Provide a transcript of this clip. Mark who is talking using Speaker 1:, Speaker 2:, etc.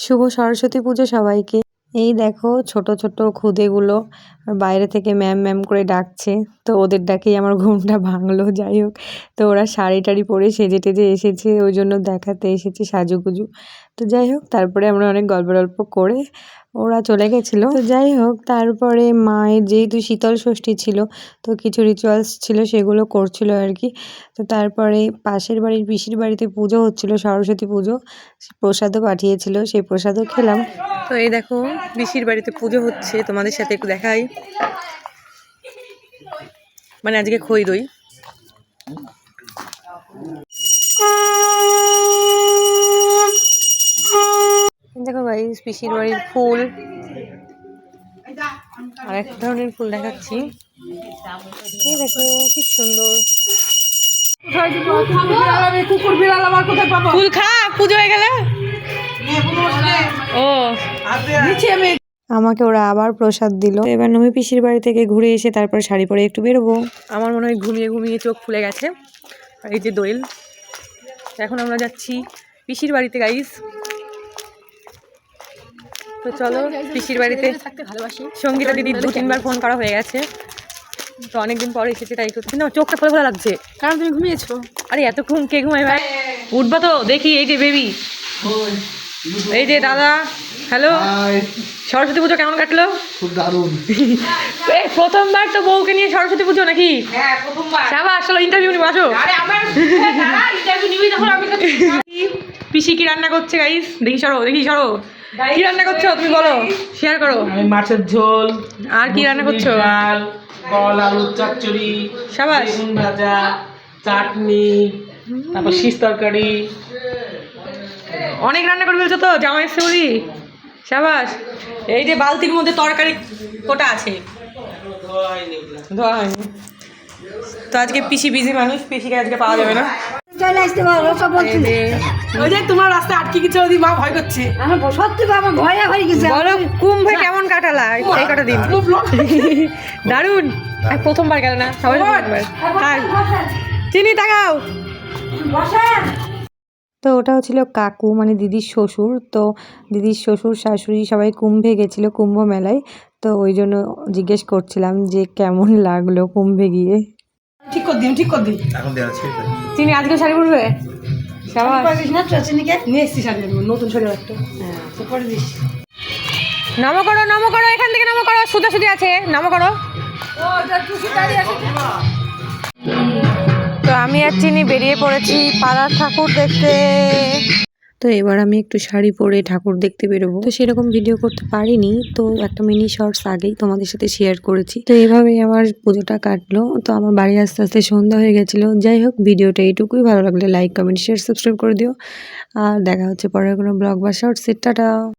Speaker 1: শুভ সরস্বতী পুজো সবাইকে। এই দেখো ছোট ছোট খুদেগুলো বাইরে থেকে ম্যাম ম্যাম করে ডাকছে, তো ওদের ডাকেই আমার ঘুমটা ভাঙলো। যাই হোক, তো ওরা শাড়ি টাড়ি পরে সেজে টেজে এসেছে, ওই জন্য দেখাতে এসেছি সাজুগুজু। তো যাই হোক, তারপরে আমরা অনেক গল্প টল্প করে ওরা চলে গেছিলো। তো যাই হোক, তারপরে মায়ের যেহেতু শীতল ষষ্ঠী ছিল, তো কিছু রিচুয়ালস ছিল সেগুলো করছিল আর কি। তো তারপরে পাশের বাড়ির পিসির বাড়িতে পুজো হচ্ছিল, সরস্বতী পুজো, প্রসাদও পাঠিয়েছিল, সেই প্রসাদও খেলাম। তো এই দেখো পিসির বাড়িতে পুজো হচ্ছে, তোমাদের সাথে একটু দেখাই। মানে আজকে খই দই। দেখো গাইস, পিসির বাড়ির ফুল, আর এক ধরনের ফুল দেখাচ্ছি। এই দেখো কি সুন্দর ফুল। খা, পুজো হয়ে গেলে ও আমাকে ওরা আবার প্রসাদ দিল। এবার নমি পিসির বাড়ি থেকে ঘুরে এসে তারপর শাড়ি পরে একটু বেরোবো। আমার মনে হয় ঘুমিয়ে ঘুমিয়ে চোখ ফুলে গেছে। আর এই যে দোয়েল, এখন আমরা যাচ্ছি পিসির বাড়িতে গাইস। তো চলো পিসির বাড়িতে। সঙ্গীতা দিদি 2-3 বার ফোন করা হয়ে গেছে, তো অনেকদিন পরে এসেছে, তাই একটু কিন্তু চোখটা ফলে ফলে লাগছে। কারণ তুমি ঘুমিয়েছো। আরে এতক্ষণ কে ঘুমাই ভাই? উঠবা তো দেখি। এই যে বেবি, এই যে দাদা। হ্যালো, সরস্বতী পুজো কেমন কাটলো?
Speaker 2: খুব দারুণ।
Speaker 1: এই প্রথমবার তো বউকে নিয়ে সরস্বতী পুজো নাকি? হ্যাঁ প্রথমবার। সাবা আসলে ইন্টারভিউ নিব, আসো। আরে আমার ইন্টারভিউ নিবি তখন আমি তো। পিসি কি রান্না করছে গাইস? দেখি সরো, দেখি সরো। কি রান্না করছো তুমি বলো, শেয়ার করো।
Speaker 2: আমি মাছের ঝোল।
Speaker 1: আর কি রান্না করছো?
Speaker 2: ডাল, কল আলুর চচ্চড়ি,
Speaker 1: সাবাস।
Speaker 2: বেগুন ভাজা, চাটনি, তারপর শীষ তরকারি।
Speaker 1: অনেক রান্না করে ফেলছো তো, জামাই এসছে বলি। সাবাস। এই যে বালতির মধ্যে তরকারি কোটা আছে, ধোয়া হয়নি। তো আজকে পিসি বিজি মানুষ, পিসিকে আজকে পাওয়া যাবে না।
Speaker 2: তোমার রাস্তায় আটকে গেছে, মা ভয় করছে।
Speaker 3: সত্যি আমার ভয়ে হয়ে গেছে।
Speaker 1: বলো কুম্ভে কেমন কাটালা এই কটা দিন? দারুণ। প্রথমবার গেল না, সবাই প্রথমবার। চিনি তাকাও। তো ওটাও ছিল কাকু, মানে দিদির শ্বশুর। তো দিদির শ্বশুর শাশুড়ি সবাই কুম্ভে গেছিলো, কুম্ভ মেলায়। তো ওই জন্য জিজ্ঞেস করছিলাম যে কেমন লাগলো কুম্ভে গিয়ে।
Speaker 2: ঠিক করে দিন, ঠিক করে দিন। এখন দেওয়া আছে।
Speaker 1: চিনি আজকে শাড়ি পরবে?
Speaker 2: নিয়ে এসছি শাড়ি, নতুন শাড়ি একটা।
Speaker 1: নামো করো, নামো করো, এখান থেকে নামো করো, সুদাসুদি আছে, নামো করো। তো আমি আর চিনি বেরিয়ে পড়েছি পাড়ার ঠাকুর দেখতে। তো এবার আমি একটু শাড়ি পরে ঠাকুর দেখতে বেরোবো। তো সেরকম ভিডিও করতে পারিনি, তো একটা মিনি শর্টস আগেই তোমাদের সাথে শেয়ার করেছি। তো এইভাবেই আমার পুজোটা কাটলো। তো আমার বাড়ি আস্তে আস্তে সন্ধ্যা হয়ে গেছিলো। যাই হোক, ভিডিওটা এইটুকুই। ভালো লাগলে লাইক কমেন্ট শেয়ার সাবস্ক্রাইব করে দিও। আর দেখা হচ্ছে পরের কোনো ব্লগ বা শর্টস। টাটা।